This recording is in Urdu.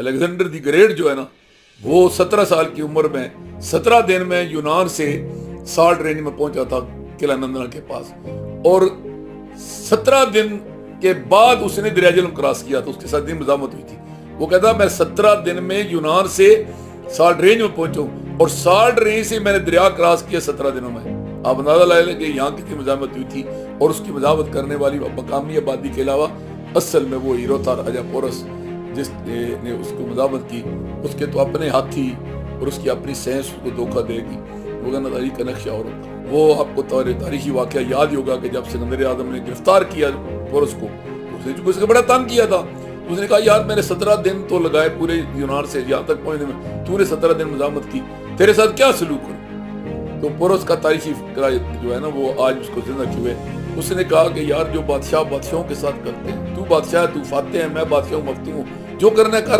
الیگزینڈر دی گریٹ جو ہے نا وہ 17 سال کی عمر میں 17 دن میں یونان سے سالٹ رینج میں پہنچا تھا قلعہ نندنا کے پاس، اور 17 دن کے بعد اس نے دریا جہلم کراس کیا تھا. اس کے ساتھ دن مزاحمت ہوئی تھی. وہ کہتا میں 17 دن میں یونان سے سالٹ رینج میں پہنچوں اور سالٹ رینج سے میں نے دریا کراس کیا 17 دنوں میں. آپ اندازہ لائے لیں کہ یہاں کتنی مزاحمت ہوئی تھی. اور اس کی مزاحمت کرنے والی مقامی آبادی کے علاوہ اصل میں وہ ہیرو تھا راجا پورس جس نے اس کو مزاحمت کی. اس کے تو اپنے ہاتھی اور اس کی اپنی سینس اس کو دھوکہ دے گی. وہ تاریخ کا نقشہ اور وہ آپ کو تاریخی واقعہ یاد ہی ہوگا کہ جب سکندر اعظم نے گرفتار کیا پورس کو، اس نے بڑا تنگ کیا تھا. اس نے کہا یار میں نے 17 دن تو لگائے پورے یونان سے یہاں تک پہنچنے میں، تو نے 17 دن مزاحمت کی، تیرے ساتھ کیا سلوک کروں. تو پورس کا تاریخی جو ہے نا وہ آج اس کو زندہ کیوں ہے. اس نے کہا کہ یار جو بادشاہ بادشاہوں کے ساتھ کرتے ہیں، تو بادشاہ ہے، تو فاتح ہے، میں بادشاہ ہوں، مفتی ہوں، جو کرنا ہے کر.